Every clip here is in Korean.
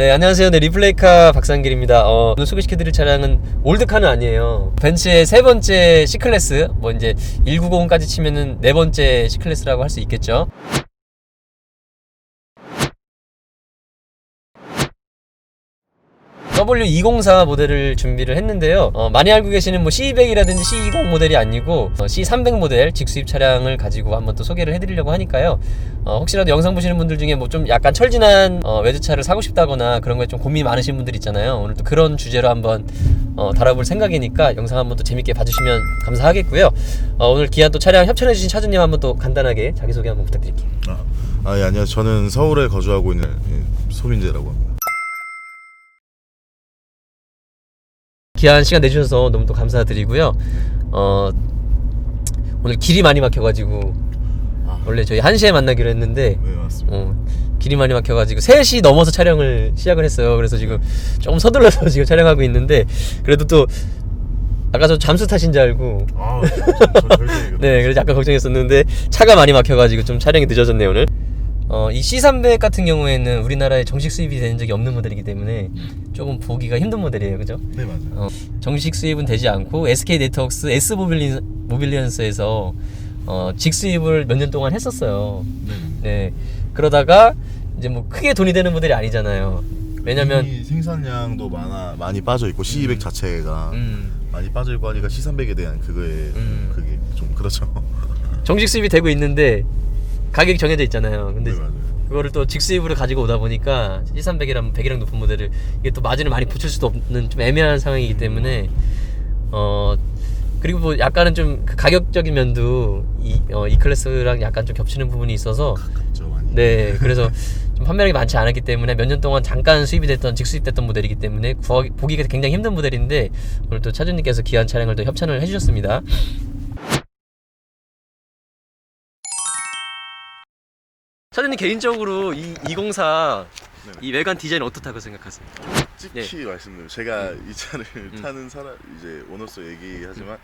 네, 안녕하세요. 네, 리플레이카 박상길입니다. 오늘 소개시켜드릴 차량은 올드카는 아니에요. 벤츠의 세 번째 C클래스, 뭐 이제 190까지 치면은 네 번째 C클래스라고 할 수 있겠죠. W204 모델을 준비를 했는데요. 많이 알고 계시는 뭐 C200이라든지 C20 모델이 아니고 C300 모델 직수입 차량을 가지고 한번 또 소개를 해드리려고 하니까요. 혹시라도 영상 보시는 분들 중에 뭐 좀 약간 철진한 외제차를 사고 싶다거나 그런 거에 좀 고민이 많으신 분들 있잖아요. 오늘 또 그런 주제로 한번 다뤄볼 생각이니까 영상 한번 또 재밌게 봐주시면 감사하겠고요. 오늘 기한 또 차량 협찬해주신 차주님 한번 또 간단하게 자기소개 한번 부탁드릴게요. 예, 안녕하세요. 저는 서울에 거주하고 있는 소민재라고 합니다. 귀한 시간 내주셔서 너무 또 감사드리고요. 오늘 길이 많이 막혀가지고 원래 저희 1시에 만나기로 했는데 네, 맞습니다. 길이 많이 막혀가지고 3시 넘어서 촬영을 시작을 했어요. 그래서 지금 조금 서둘러서 지금 촬영하고 있는데 그래도 또 아까 저 잠수 타신 줄 알고 네, 그래서 약간 걱정했었는데 차가 많이 막혀가지고 좀 촬영이 늦어졌네요 오늘. 이 C300 같은 경우에는 우리나라에 정식 수입이 된 적이 없는 모델이기 때문에 조금 보기가 힘든 모델이에요, 그죠? 네, 맞아요. 정식 수입은 되지 않고 SK 네트워크스 S 모빌리언스에서 직수입을 몇 년 동안 했었어요. 네. 그러다가 이제 뭐 크게 돈이 되는 모델이 아니잖아요. 왜냐면 이미 생산량도 많이 빠져 있고 C200 자체가 많이 빠져 있고 하니까 C300에 대한 그게 좀 그렇죠. 정식 수입이 되고 있는데 가격이 정해져 있잖아요. 근데 네, 맞아요. 그거를 또 직수입으로 가지고 오다 보니까 C300이랑 100이랑 높은 모델을 이게 또 마진을 많이 붙일 수도 없는 좀 애매한 상황이기 때문에 그리고 뭐 약간은 좀 그 가격적인 면도 이 클래스랑 약간 좀 겹치는 부분이 있어서 가깝죠, 많이. 네, 그래서 좀 판매량이 많지 않았기 때문에 몇 년 동안 잠깐 수입이 됐던 직수입됐던 모델이기 때문에 보기가 굉장히 힘든 모델인데 오늘 또 차주님께서 귀한 차량을 또 협찬을 해주셨습니다. 차주님 개인적으로 이 204 이 외관 디자인 어떻다고 생각하세요? 솔직히 말씀드리면 제가 이 차를 타는 사람 이제 오너스 얘기하지만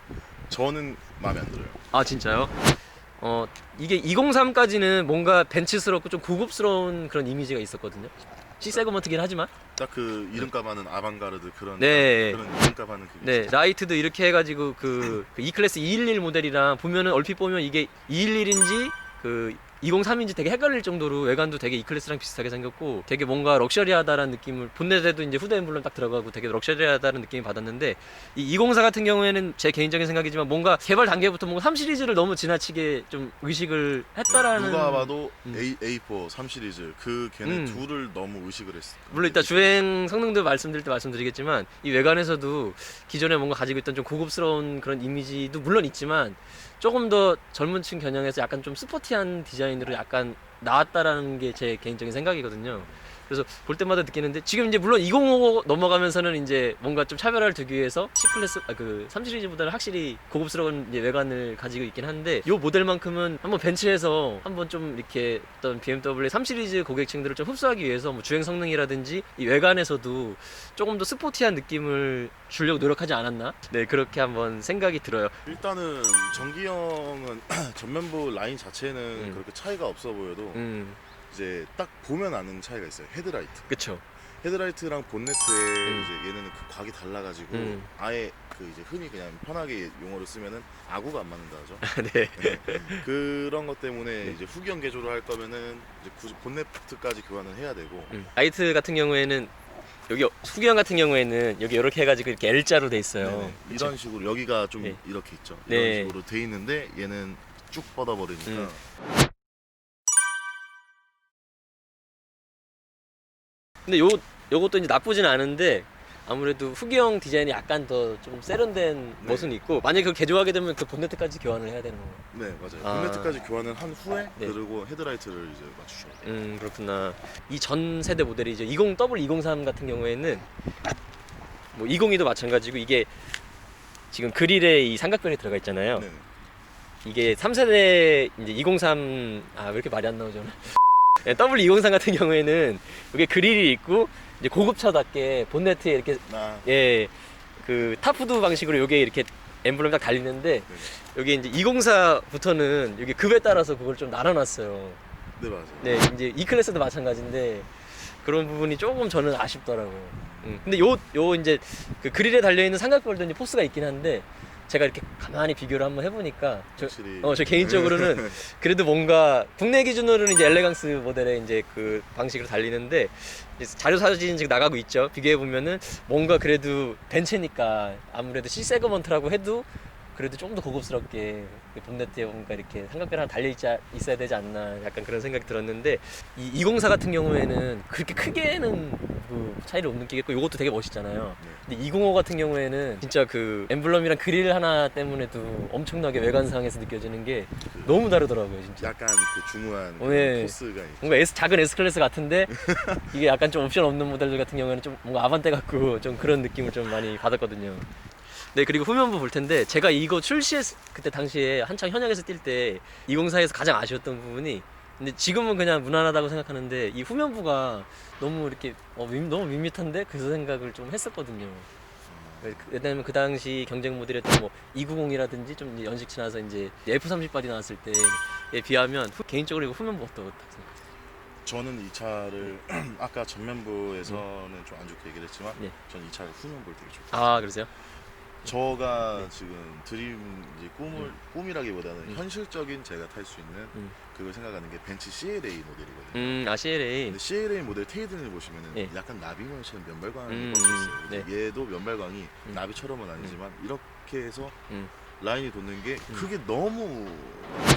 저는 마음에 안 들어요. 아 진짜요? 이게 203까지는 뭔가 벤츠스럽고 좀 고급스러운 그런 이미지가 있었거든요. C 세그먼트긴 하지만 딱 그 이름값 하는 아방가르드 그런 네. 그런 이름값 하는 그게 네, 있었죠. 라이트도 이렇게 해가지고 그 E클래스 211 모델이랑 보면은 얼핏 보면 이게 211인지 그 203인지 되게 헷갈릴 정도로 외관도 되게 E클래스랑 비슷하게 생겼고 되게 뭔가 럭셔리하다라는 느낌을 본넷에도 이제 후드 엠블럼 딱 들어가고 되게 럭셔리하다는 느낌이 받았는데 이 204 같은 경우에는 제 개인적인 생각이지만 뭔가 개발 단계부터 뭔가 3 시리즈를 너무 지나치게 좀 의식을 했다라는 누가 봐도 A4 3 시리즈 그 걔네 둘을 너무 의식을 했어. 물론 이따 주행 성능도 말씀드릴 때 말씀드리겠지만 이 외관에서도 기존에 뭔가 가지고 있던 좀 고급스러운 그런 이미지도 물론 있지만 조금 더 젊은 층 겨냥해서 약간 좀 스포티한 디자인으로 약간 나왔다라는 게 제 개인적인 생각이거든요. 그래서 볼 때마다 느끼는데 지금 이제 물론 205 넘어가면서는 이제 뭔가 좀 차별화를 두기 위해서 C클래스 그 3시리즈보다는 확실히 고급스러운 이제 외관을 가지고 있긴 한데 이 모델만큼은 한번 벤츠에서 한번 좀 이렇게 어떤 BMW 3시리즈 고객층들을 좀 흡수하기 위해서 뭐 주행 성능이라든지 이 외관에서도 조금 더 스포티한 느낌을 주려고 노력하지 않았나? 네, 그렇게 한번 생각이 들어요. 일단은 정기형은 전면부 라인 자체는 그렇게 차이가 없어 보여도 이제 딱 보면 아는 차이가 있어요. 헤드라이트. 그쵸. 헤드라이트랑 본네트에 이제 얘네는 그 각이 달라가지고 아예 그 이제 흔히 그냥 편하게 용어를 쓰면은 아구가 안 맞는다 하죠. 네. 네. 그런 것 때문에 이제 후기형 개조를 할 거면은 이제 굳이 본네트까지 교환을 해야 되고. 라이트 같은 경우에는 여기 후기형 같은 경우에는 여기 이렇게 해가지고 이렇게 L자로 돼 있어요. 네네. 이런 식으로 여기가 좀 네. 이렇게 있죠. 네. 이런 식으로 돼 있는데 얘는 쭉 뻗어버리니까. 근데 요것도 이제 나쁘진 않은데 아무래도 후기형 디자인이 약간 더 좀 세련된 멋은 있고 만약에 그걸 개조하게 되면 그 본네트까지 교환을 해야 되는 거예요. 네, 맞아요. 아. 본네트까지 교환을 한 후에 네. 그리고 헤드라이트를 이제 맞추셔야 돼요. 그렇구나. 이 전 세대 모델이죠. 20W203 같은 경우에는 뭐 202도 마찬가지고 이게 지금 그릴에 이 삼각변이 들어가 있잖아요. 네. 이게 3세대 이제 203 왜 이렇게 말이 안 나오죠? 네, W203 같은 경우에는 이게 그릴이 있고 이제 고급차답게 본네트에 이렇게 그 탑후드 방식으로 요게 이렇게 엠블럼이 딱 달리는데 여기 이제 204부터는 여기 급에 따라서 그걸 좀 나눠놨어요. 네, 맞아요. 네, 이제 E 클래스도 마찬가지인데 그런 부분이 조금 저는 아쉽더라고요. 근데 요 이제 그 그릴에 달려있는 삼각볼도 이제 포스가 있긴 한데 제가 이렇게 가만히 비교를 한번 해보니까 저 개인적으로는 그래도 뭔가 국내 기준으로는 이제 엘레강스 모델의 이제 그 방식으로 달리는데 이제 자료 사진 지금 나가고 있죠. 비교해 보면은 뭔가 그래도 벤츠니까 아무래도 C 세그먼트라고 해도 그래도 조금 더 고급스럽게 본네트에 뭔가 이렇게 삼각별 하나 달려 있어야 되지 않나 약간 그런 생각이 들었는데 이 204 같은 경우에는 그렇게 크게는 그 차이를 못 느끼겠고 이것도 되게 멋있잖아요. 근데 205 같은 경우에는 진짜 그 엠블럼이랑 그릴 하나 때문에도 엄청나게 외관상에서 느껴지는 게 너무 다르더라고요, 진짜. 약간 그 중후한 네. 포스가 있죠. 뭔가 작은 S클래스 같은데 이게 약간 좀 옵션 없는 모델들 같은 경우에는 좀 뭔가 아반떼 같고 좀 그런 느낌을 좀 많이 받았거든요. 네, 그리고 후면부 볼 텐데 제가 이거 그때 당시에 한창 현역에서 뛸 때 204에서 가장 아쉬웠던 부분이, 근데 지금은 그냥 무난하다고 생각하는데 이 후면부가 너무 이렇게 너무 밋밋한데 그 생각을 좀 했었거든요. 왜냐면 그 당시 경쟁 모델이었던 뭐 290이라든지 좀 연식 지나서 이제 F30 발이 나왔을 때에 비하면 개인적으로 이거 후면부 어떻다고 생각하세요? 저는 이 차를 아까 전면부에서는 좀 안 좋게 얘기를 했지만 네. 저는 이 차를 후면부를 되게 좋아해요. 아, 그러세요? 저가 네. 지금 드림 이제 꿈이라기보다는 현실적인 제가 탈 수 있는 그걸 생각하는 게 벤츠 CLA 모델이거든요. CLA. 근데 CLA 모델 테일든을 보시면은 네. 약간 나비모처럼 면발광이 뻗쳐 있어요. 네. 얘도 면발광이 나비처럼은 아니지만 이렇게 해서 음. 라인이 돋는 게 그게 너무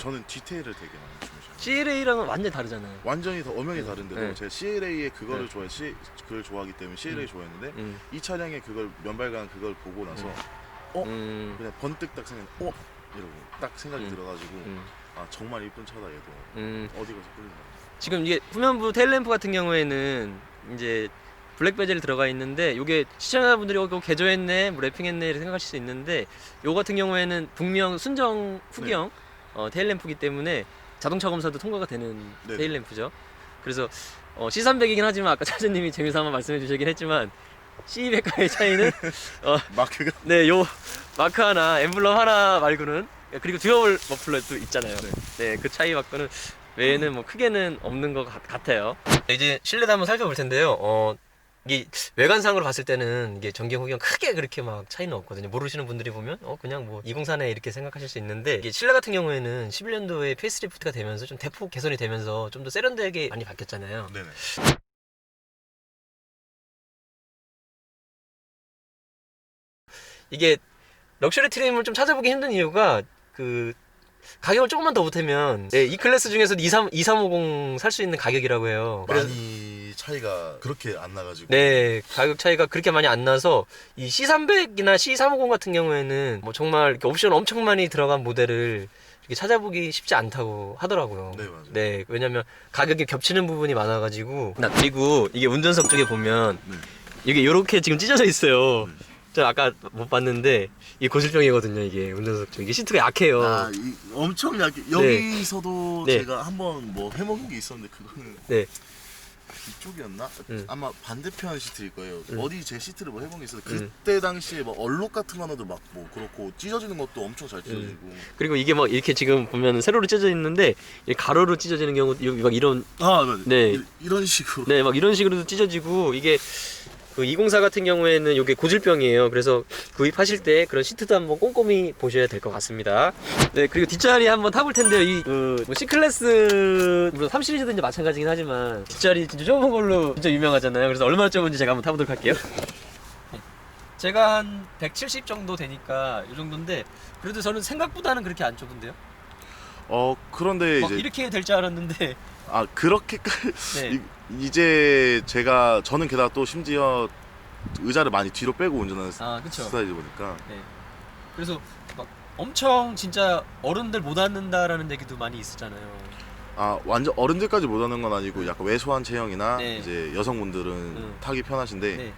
저는 디테일을 되게 많이 중요해요. CLA랑은 완전히 다르잖아요. 완전히 엄연히 다른데도 네. 제가 CLA의 그거를 네. 그걸 좋아하기 때문에 CLA 좋아했는데 음. 이 차량의 그걸 면발광 그걸 보고 나서 그냥 번뜩 딱 생각 이러고 딱 생각이 들어가지고 아 정말 이쁜 차다 얘도 어디 가서 끌린다. 지금 이게 후면부 테일램프 같은 경우에는 이제 블랙 베젤이 들어가 있는데 이게 시청자분들이 이거 개조했네, 뭐 랩핑했네 이렇게 생각하실 수 있는데 요 같은 경우에는 북미형 순정 후기형 테일램프이기 때문에 자동차 검사도 통과가 되는 네네. 테일램프죠. 그래서 C300이긴 하지만 아까 차주님이 재미삼아 한번 말씀해 주시긴 했지만 C200과의 차이는 마크가 네, 요 마크 하나, 엠블럼 하나 말고는, 그리고 듀얼 머플러도 있잖아요. 네, 그 차이 말고는 외에는 뭐 크게는 없는 것 같아요. 이제 실내도 한번 살펴볼 텐데요. 이게 외관상으로 봤을 때는 이게 전경 후경 크게 그렇게 막 차이는 없거든요. 모르시는 분들이 보면 그냥 뭐 204네 이렇게 생각하실 수 있는데, 이게 실내 같은 경우에는 11년도에 페이스리프트가 되면서 좀 대폭 개선이 되면서 좀 더 세련되게 많이 바뀌었잖아요. 네네. 이게 럭셔리 트림을 좀 찾아보기 힘든 이유가 그 가격을 조금만 더 보태면 이 클래스 중에서 2350 살 수 있는 가격이라고 해요. 많이 차이가 그렇게 안 나가지고 네, 가격 차이가 그렇게 많이 안 나서 이 C300이나 C350 같은 경우에는 뭐 정말 이렇게 옵션 엄청 많이 들어간 모델을 이렇게 찾아보기 쉽지 않다고 하더라고요. 네, 맞아요. 네, 왜냐면 가격이 겹치는 부분이 많아가지고. 그리고 이게 운전석 쪽에 보면 이게 이렇게 지금 찢어져 있어요. 저 아까 못 봤는데 이게 고질병이거든요. 이게 운전석 쪽 이게 시트가 약해요. 아, 엄청 약해. 여기서도 네. 제가 한번 뭐 해먹은 게 있었는데 그거는 네. 이쪽이었나? 아마 반대편 시트일 거예요. 음. 어디 제 시트를 뭐 해본 게 있어서 그때 당시에 막 얼룩 같은 거 하나도 막 뭐 그렇고 찢어지는 것도 엄청 잘 찢어지고. 그리고 이게 막 이렇게 지금 보면 세로로 찢어져 있는데 이 가로로 찢어지는 경우 막 이런 아, 맞아요. 네. 이런 식으로. 네, 막 이런 식으로도 찢어지고, 이게 그 204 같은 경우에는 이게 고질병이에요. 그래서 구입하실 때 그런 시트도 한번 꼼꼼히 보셔야 될 것 같습니다. 네, 그리고 뒷자리 한번 타볼 텐데요. 뭐 C클래스, 물론 3 시리즈도 이제 마찬가지긴 하지만 뒷자리 진짜 좁은 걸로 진짜 유명하잖아요. 그래서 얼마나 좁은지 제가 한번 타보도록 할게요. 제가 한 170 정도 되니까 이 정도인데, 그래도 저는 생각보다는 그렇게 안 좁은데요? 그런데 이제 이렇게 될 줄 알았는데. 그렇게까지 네. 이제 저는 게다가 또 심지어 의자를 많이 뒤로 빼고 운전하는 그쵸. 스타일이다 보니까 네. 그래서 막 엄청 진짜 어른들 못 앉는다라는 얘기도 많이 있었잖아요. 완전 어른들까지 못 하는 건 아니고 약간 왜소한 체형이나 네. 이제 여성분들은 타기 편하신데 네.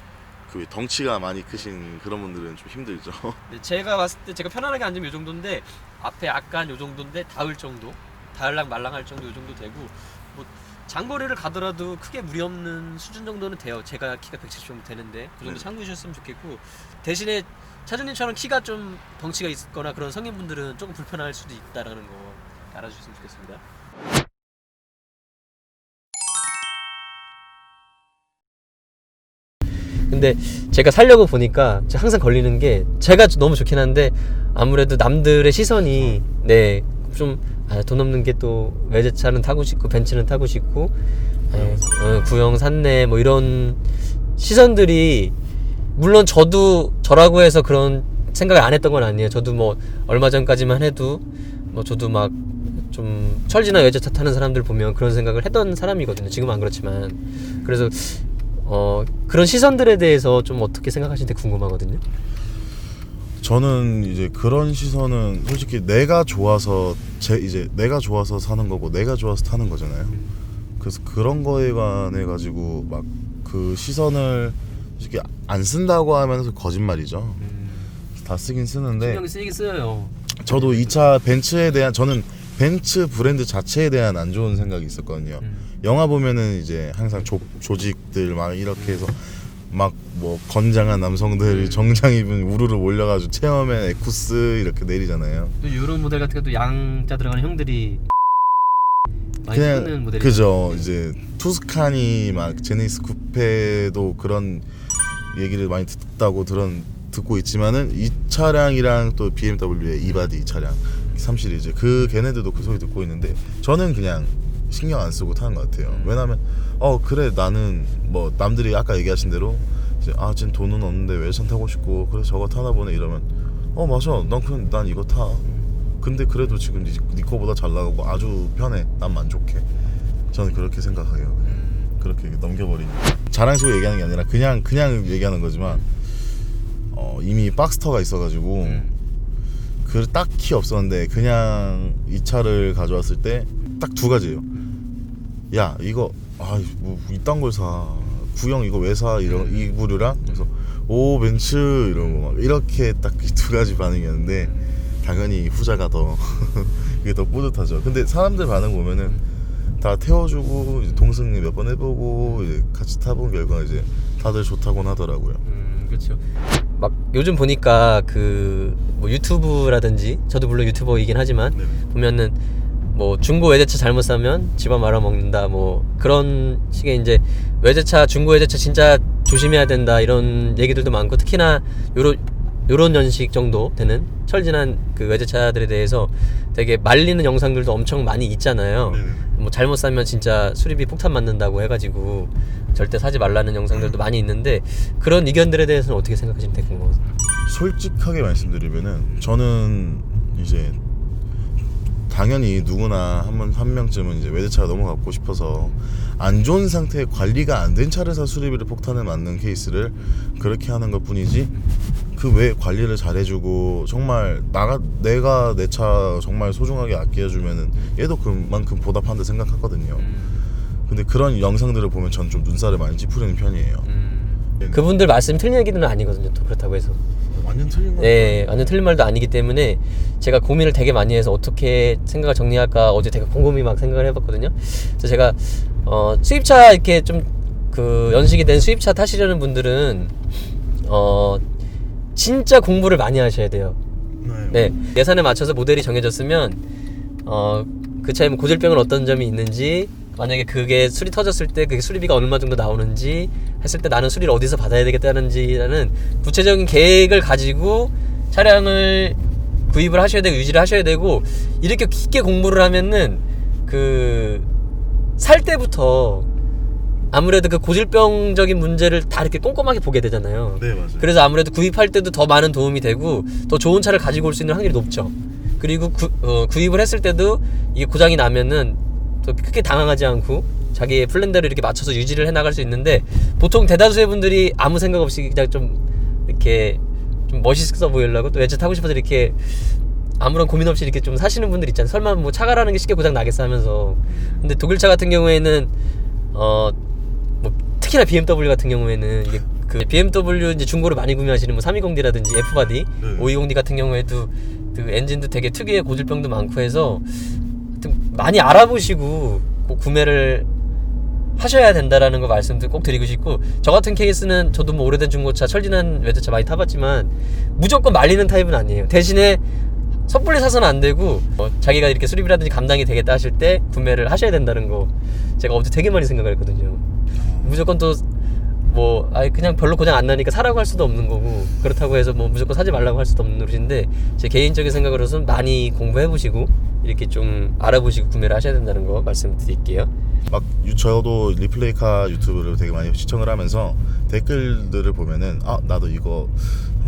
그 덩치가 많이 크신 그런 분들은 좀 힘들죠. 네, 제가 봤을 때 제가 편안하게 앉으면 이 정도인데 앞에 약간 이 정도인데 닿을 정도, 닿을랑 말랑할 정도 이 정도 되고, 뭐 장거리를 가더라도 크게 무리 없는 수준 정도는 돼요. 제가 키가 170 정도 되는데 그 정도 네. 참고해 주셨으면 좋겠고, 대신에 차주님처럼 키가 좀 덩치가 있거나 그런 성인분들은 조금 불편할 수도 있다라는 거 알아주셨으면 좋겠습니다. 근데 제가 살려고 보니까 항상 걸리는 게 제가 너무 좋긴 한데 아무래도 남들의 시선이 네 좀 돈 없는 게 또 외제차는 타고 싶고 벤츠는 타고 싶고 구형 샀네 뭐 이런 시선들이 물론 저도 저라고 해서 그런 생각을 안 했던 건 아니에요. 저도 뭐 얼마 전까지만 해도 뭐 저도 막 좀 철지나 외제차 타는 사람들 보면 그런 생각을 했던 사람이거든요. 지금은 안 그렇지만 그래서 그런 시선들에 대해서 좀 어떻게 생각하시는지 궁금하거든요. 저는 이제 그런 시선은 솔직히 내가 좋아서 이제 내가 좋아서 사는 거고 내가 좋아서 타는 거잖아요. 그래서 그런 거에 관해 가지고 막 그 시선을 솔직히 안 쓴다고 하면서 거짓말이죠. 다 쓰긴 쓰는데 신경이 쓰이긴 쓰여요. 저도 이 차 벤츠에 대한 저는 벤츠 브랜드 자체에 대한 안 좋은 생각이 있었거든요. 영화 보면은 이제 항상 조직들 막 이렇게 해서 막 뭐 건장한 남성들이 정장 입은 우르르 몰려가지고 체험에 에쿠스 이렇게 내리잖아요. 또 이런 모델 같은 것도 양자 들어가는 형들이 많이 쓰는 그냥 모델이 그죠. 이제 투스카니 막 제네시스 쿠페도 그런 얘기를 많이 듣고 있지만은 이 차량이랑 또 BMW의 이바디 차량 3 시리즈 그 걔네들도 그 소리 듣고 있는데 저는 그냥 신경 안 쓰고 타는 것 같아요. 왜냐면 그래 나는 뭐 남들이 아까 얘기하신 대로 이제 쟤 돈은 없는데 외제차 타고 싶고 그래서 저거 타나 보네 이러면 맞아 난 이거 타. 근데 그래도 지금 네 거보다 잘 나가고 아주 편해. 난 만족해. 저는 그렇게 생각해요. 그렇게 넘겨버리니 자랑식으로 얘기하는 게 아니라 그냥 얘기하는 거지만 이미 박스터가 있어가지고 그 딱히 없었는데 그냥 이 차를 가져왔을 때 딱 두 가지예요. 야 이거 뭐 이딴 걸 사. 구형 이거 왜 사? 이 부류랑 그래서 오 벤츠 이러고 막 이렇게 딱 두 가지 반응이었는데 당연히 후자가 더 이게 더 뿌듯하죠. 근데 사람들 반응 보면은 다 태워주고 이제 동승 몇 번 해보고 이제 같이 타본 결과 이제 다들 좋다고는 하더라고요. 그렇죠. 막 요즘 보니까 뭐 유튜브라든지 저도 물론 유튜버이긴 하지만 보면은 뭐 중고 외제차 잘못 사면 집안 말아먹는다 뭐 그런 식의 이제 외제차 중고 외제차 진짜 조심해야 된다 이런 얘기들도 많고 특히나 요런 연식 정도 되는 철진한 그 외제차들에 대해서 되게 말리는 영상들도 엄청 많이 있잖아요. 뭐 잘못 사면 진짜 수리비 폭탄 맞는다고 해가지고 절대 사지 말라는 영상들도 많이 있는데 그런 의견들에 대해서는 어떻게 생각하시는지 궁금해요. 솔직하게 말씀드리면은 저는 이제 당연히 누구나 한 명쯤은 이제 외제차가 너무 갖고 싶어서 안 좋은 상태에 관리가 안 된 차를 사 수리비를 폭탄을 맞는 케이스를 그렇게 하는 것 뿐이지 그 외에 관리를 잘해주고 정말 내가 내 차 정말 소중하게 아껴주면은 얘도 그만큼 보답한다 생각하거든요. 근데 그런 영상들을 보면 전 좀 눈살을 많이 찌푸리는 편이에요. 그분들 말씀이 틀린 얘기는 아니거든요. 또 그렇다고 해서 완전 틀린 거 네, 완전 틀린 말도 아니기 때문에 제가 고민을 되게 많이 해서 어떻게 생각을 정리할까 어제 되게 곰곰이 막 생각을 해봤거든요. 그래서 제가 수입차 이렇게 좀 연식이 된 수입차 타시려는 분들은 진짜 공부를 많이 하셔야 돼요. 네, 예산에 맞춰서 모델이 정해졌으면 그 차에 고질병은 어떤 점이 있는지 만약에 그게 수리 터졌을 때 그게 수리비가 얼마 정도 나오는지 했을 때 나는 수리를 어디서 받아야 되겠다는지라는 구체적인 계획을 가지고 차량을 구입을 하셔야 되고 유지를 하셔야 되고 이렇게 깊게 공부를 하면은 살 때부터 아무래도 그 고질병적인 문제를 다 이렇게 꼼꼼하게 보게 되잖아요. 네, 맞아요. 그래서 아무래도 구입할 때도 더 많은 도움이 되고 더 좋은 차를 가지고 올 수 있는 확률이 높죠. 그리고 구입을 했을 때도 이게 고장이 나면은 또 크게 당황하지 않고 자기의 플랜대로 이렇게 맞춰서 유지를 해나갈 수 있는데 보통 대다수의 분들이 아무 생각 없이 그냥 좀 이렇게 좀 멋있어 보이려고 또 외제 타고 싶어서 이렇게 아무런 고민 없이 이렇게 좀 사시는 분들 있잖아요. 설마 뭐 차가라는 게 쉽게 고장 나겠어 하면서. 근데 독일차 같은 경우에는 뭐 특히나 BMW 같은 경우에는 이게 BMW 이제 중고로 많이 구매하시는 뭐 320D라든지 F바디, 520D 같은 경우에도 그 엔진도 되게 특유의 고질병도 많고 해서 많이 알아보시고 꼭 구매를 하셔야 된다라는 거 말씀도 꼭 드리고 싶고 저 같은 케이스는 저도 뭐 오래된 중고차 철진한 외제차 많이 타봤지만 무조건 말리는 타입은 아니에요. 대신에 섣불리 사서는 안 되고 자기가 이렇게 수리비라든지 감당이 되겠다 하실 때 구매를 하셔야 된다는 거 제가 어제 되게 많이 생각을 했거든요. 무조건 또 뭐 그냥 별로 고장 안 나니까 사라고 할 수도 없는 거고, 그렇다고 해서 뭐 무조건 사지 말라고 할 수도 없는 노릇인데, 제 개인적인 생각으로서는 많이 공부해 보시고 이렇게 좀 알아보시고 구매를 하셔야 된다는 거 말씀드릴게요. 막 저도 리플레이카 유튜브를 되게 많이 시청을 하면서 댓글들을 보면은 나도 이거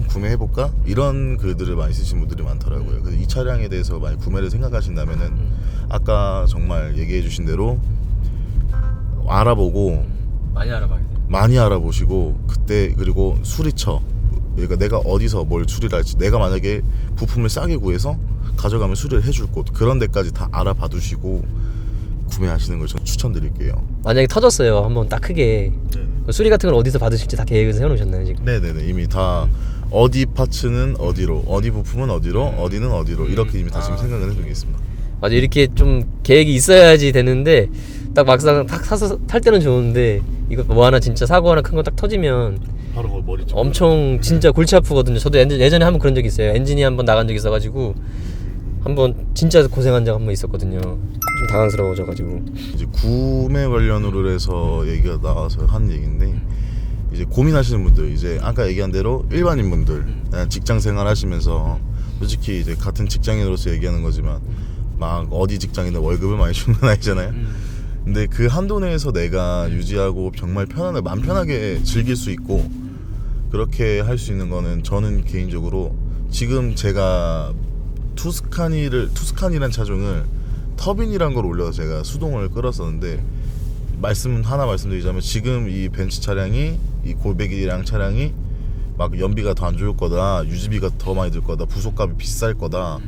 구매해볼까? 이런 글들을 많이 쓰신 분들이 많더라고요. 그래서 이 차량에 대해서 많이 구매를 생각하신다면은 아까 정말 얘기해 주신 대로 알아보고 많이 알아봐야 돼요. 많이 알아보시고, 그때 그리고 수리처, 그러니까 내가 어디서 뭘 수리를 할지, 내가 만약에 부품을 싸게 구해서 가져가면 수리를 해줄 곳, 그런 데까지 다 알아봐 두시고 구매하시는 걸 저는 추천드릴게요. 만약에 터졌어요, 한번 딱 크게, 수리 같은 걸 어디서 받으실지 다 계획을 세워놓으셨나요 지금? 네네네, 이미 다 어디 파츠는 어디로, 어디 부품은 어디로, 어디는 어디로, 이렇게 이미 다 지금 생각을 해두고 있습니다. 맞아, 이렇게 좀 계획이 있어야지 되는데, 딱 막상 딱 사서 탈 때는 좋은데, 이거 뭐 하나 진짜 사고 하나 큰 거 딱 터지면 바로 머리 엄청 진짜 골치 아프거든요. 저도 예전에 한번 그런 적 있어요. 엔진이 한번 나간 적 있어가지고 한번 진짜 고생한 적 한 번 있었거든요. 좀 당황스러워져가지고. 이제 구매 관련으로 해서 얘기가 나와서 한 얘기인데, 이제 고민하시는 분들, 이제 아까 얘기한 대로 일반인 분들, 직장 생활 하시면서 솔직히 이제 같은 직장인으로서 얘기하는 거지만 막 어디 직장이나 월급을 많이 주는 건 아니잖아요. 근데 그 한도 내에서 내가 유지하고 정말 편안하게 맘 편하게 즐길 수 있고 그렇게 할 수 있는 거는, 저는 개인적으로 지금 제가 투스카니란 차종을 터빈이란 걸 올려서 제가 수동을 끌었었는데, 말씀드리자면 지금 이 벤츠 차량이, 이 골백이랑 차량이 막 연비가 더 안 좋을 거다, 유지비가 더 많이 들 거다, 부속값이 비쌀 거다.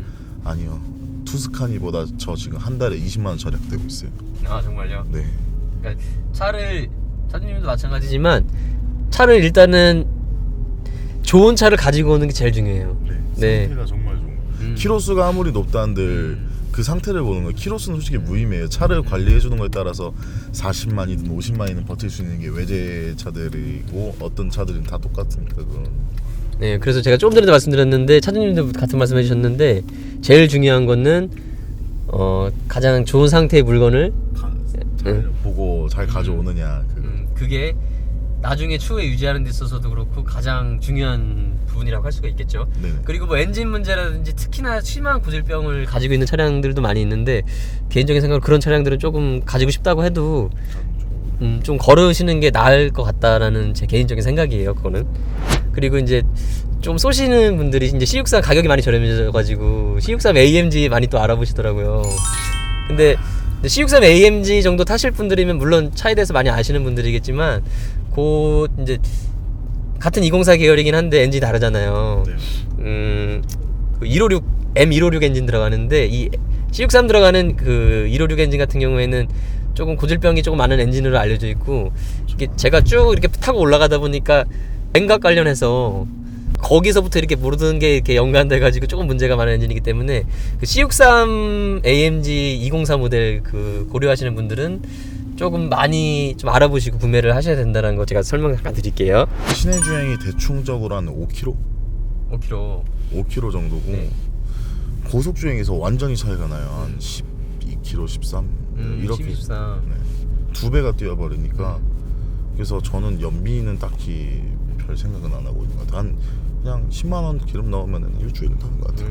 아니요, 투스카니보다 저 지금 한 달에 20만 원 절약되고 있어요. 아 정말요? 네. 그러니까 차를, 사장님도 마찬가지지만 차를 일단은 좋은 차를 가지고 오는 게 제일 중요해요. 네. 상태가 정말 좋은. 키로수가 아무리 높다는들 그 상태를 보는 거예요. 키로수는 솔직히 무의미해요. 차를 관리해 주는 거에 따라서 40만이든 50만이든 버틸 수 있는 게 외제차들이고, 어떤 차들은 다 똑같으니까 그건. 네, 그래서 제가 조금 전에도 말씀드렸는데, 차주님도 같은 말씀 해주셨는데, 제일 중요한 거는 가장 좋은 상태의 물건을 잘 보고 잘 가져오느냐. 그게 나중에 추후에 유지하는 데 있어서도 그렇고 가장 중요한 부분이라고 할 수가 있겠죠. 네네. 그리고 뭐 엔진 문제라든지 특히나 심한 고질병을 가지고 있는 차량들도 많이 있는데, 개인적인 생각으로 그런 차량들은 조금 가지고 싶다고 해도 좀 걸으시는 게 나을 것 같다라는 제 개인적인 생각이에요, 그거는. 그리고 이제 좀 쏘시는 분들이 이제 C63 가격이 많이 저렴해져가지고 C63 AMG 많이 또 알아보시더라고요. 근데 C63 AMG 정도 타실 분들이면 물론 차에 대해서 많이 아시는 분들이겠지만, 그 이제 같은 204 계열이긴 한데 엔진이 다르잖아요. 네. 그 256 M156 엔진 들어가는데, 이 C63 들어가는 그 156 엔진 같은 경우에는 조금 고질병이 조금 많은 엔진으로 알려져 있고, 이게 제가 쭉 이렇게 타고 올라가다 보니까 엔각 관련해서 거기서부터 이렇게 모든 게 이렇게 연관돼 가지고 조금 문제가 많은 엔진이기 때문에, 그 C63 AMG 204 모델 그 고려하시는 분들은 조금 많이 좀 알아보시고 구매를 하셔야 된다는 거 제가 설명 잠깐 드릴게요. 시내 주행이 대충적으로 한 5km? 5km. 5km 정도고, 네. 고속 주행에서 완전히 차이가 나요. 한 12km, 13 이렇게 13. 네. 2배가 뛰어버리니까. 그래서 저는 연비는 딱히 별 생각은 안 하고 있는 것 같아요. 그냥 10만 원 기름 넣으면 일주일은 타는 것 같아요.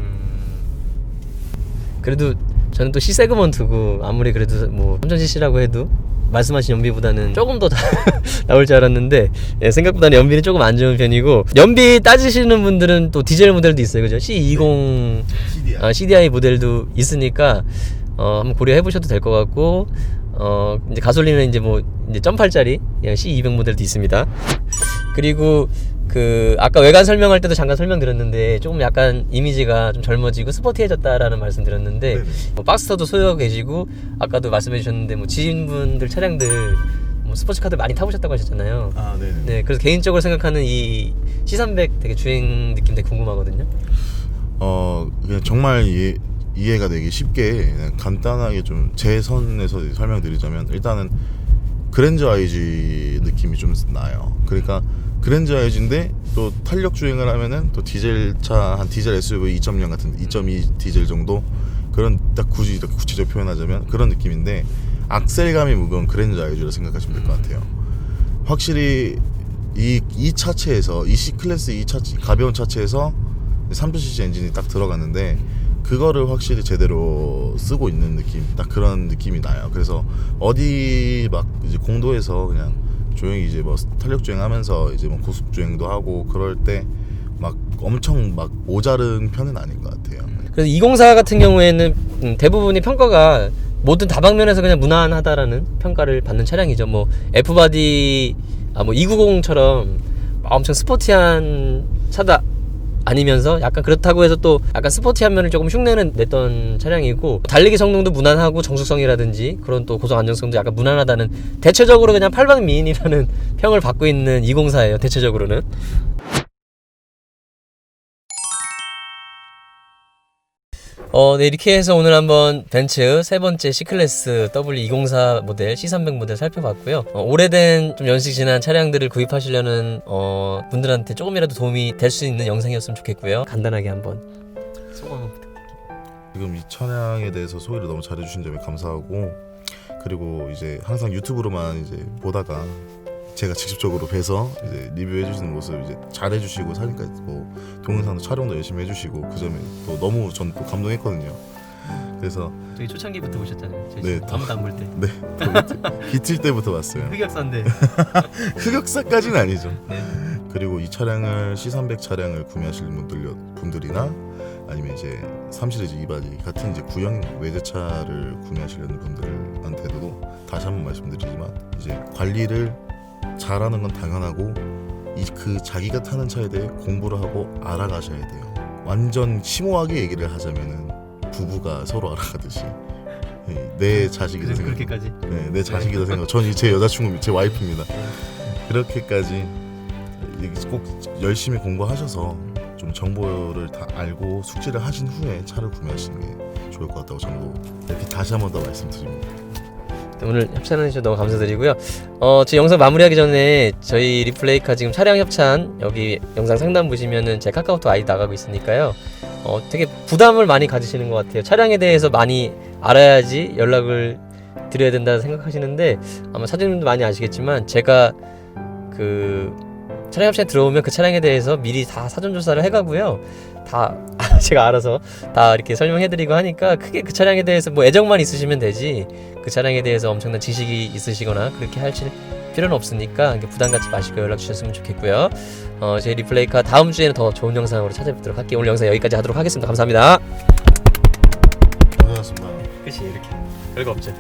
그래도 저는 또 C 세그먼트고, 아무리 그래도 뭐 3000cc라고 해도 말씀하신 연비보다는 조금 더 나올 줄 알았는데, 생각보다는 연비는 조금 안 좋은 편이고, 연비 따지시는 분들은 또 디젤 모델도 있어요, 그죠? C20 CDI 모델도 있으니까 한번 고려해 보셔도 될 것 같고, 이제 가솔린은 이제 뭐 이제 0.8짜리 C200 모델도 있습니다. 그리고 그 아까 외관 설명할 때도 잠깐 설명드렸는데, 조금 약간 이미지가 좀 젊어지고 스포티해졌다라는 말씀드렸는데, 뭐 박스터도 소유하고 계시고, 아까도 말씀해 주셨는데 뭐 지인분들 차량들 뭐 스포츠카들 많이 타보셨다고 하셨잖아요. 네네. 네, 그래서 개인적으로 생각하는 이 C300 되게 주행 느낌 되게 궁금하거든요. 그냥 정말 이해가 되기 쉽게 그냥 간단하게 좀 제 선에서 설명드리자면, 일단은 그랜저 IG 느낌이 좀 나요. 그러니까 그랜저 IG인데 또 탄력 주행을 하면은 또 디젤차, 한 디젤 SUV 2.0 같은 2.2 디젤 정도, 그런 딱 굳이 구체적으로 표현하자면 그런 느낌인데, 악셀감이 무거운 그랜저 IG로 생각하시면 될 것 같아요. 확실히 이 차체에서 이 C클래스 이 차체 가벼운 차체에서 3.7cc 엔진이 딱 들어갔는데 그거를 확실히 제대로 쓰고 있는 느낌, 딱 그런 느낌이 나요. 그래서 어디 막 이제 공도에서 그냥 조용히 이제 뭐 탄력 주행하면서 이제 뭐 고속 주행도 하고 그럴 때 막 엄청 막 모자른 편은 아닌 것 같아요. 그래서 204 같은 경우에는 대부분의 평가가 모든 다방면에서 그냥 무난하다라는 평가를 받는 차량이죠. 뭐 F바디, 뭐 290처럼 엄청 스포티한 차다 아니면서 약간 그렇다고 해서 또 약간 스포티한 면을 조금 흉내는 냈던 차량이고, 달리기 성능도 무난하고 정숙성이라든지 그런 또 고속 안정성도 약간 무난하다는, 대체적으로 그냥 팔방미인이라는 평을 받고 있는 204예요. 대체적으로는. 네, 이렇게 해서 오늘 한번 벤츠 세 번째 C클래스 W204 모델 C300 모델 살펴봤고요. 오래된 좀 연식 지난 차량들을 구입하시려는 분들한테 조금이라도 도움이 될 수 있는 영상이었으면 좋겠고요. 간단하게 한번 소감 한번 부탁드립니다. 지금 이 차량에 대해서 소개를 너무 잘해주신 점에 감사하고, 그리고 이제 항상 유튜브로만 이제 보다가 제가 직접적으로 뵈서 이제 리뷰해주시는 모습 이제 잘해주시고, 사진까지 뭐 동영상도 촬영도 열심히 해주시고, 그 점에 또 너무 전 또 감동했거든요. 그래서 저희 초창기부터 보셨잖아요. 저희 네, 아무도 안 볼 때. 네, 비틀 때부터 봤어요. 흑역사인데. 흑역사까지는 아니죠. 네. 그리고 이 차량을 C300 차량을 구매하시는 분들이나 아니면 이제 3시리즈 이바디 같은 이제 구형 외제차를 구매하시려는 분들한테도 다시 한번 말씀드리지만, 이제 관리를 잘하는 건 당연하고 그 자기가 타는 차에 대해 공부를 하고 알아가셔야 돼요. 완전 심오하게 얘기를 하자면은 부부가 서로 알아가듯이 내 자식이다 생각. 그렇게까지. 네, 내 자식이다 생각. 전 제 여자친구, 제 와이프입니다. 그렇게까지 꼭 열심히 공부하셔서 좀 정보를 다 알고 숙지를 하신 후에 차를 구매하시는 게 좋을 것 같다고 저도 이렇게 다시 한 번 더 말씀드립니다. 오늘 협찬해주셔서 너무 감사드리고요. 제 영상 마무리하기 전에 저희 리플레이카 지금 차량 협찬 여기 영상 상단 보시면은 제 카카오톡 아이디 나가고 있으니까요. 되게 부담을 많이 가지시는 것 같아요. 차량에 대해서 많이 알아야지 연락을 드려야 된다 생각하시는데, 아마 사장님도 많이 아시겠지만 제가 그 차량 협찬에 들어오면 그 차량에 대해서 미리 다 사전 조사를 해가고요. 다 제가 알아서 다 이렇게 설명해드리고 하니까 크게 그 차량에 대해서 뭐 애정만 있으시면 되지, 그 차량에 대해서 엄청난 지식이 있으시거나 그렇게 하실 필요는 없으니까 부담 갖지 마시고 연락 주셨으면 좋겠고요. 제 리플레이카 다음 주에는 더 좋은 영상으로 찾아뵙도록 할게요. 오늘 영상 여기까지 하도록 하겠습니다. 감사합니다. 고생하셨습니다. 끝이 이렇게 별거 없죠.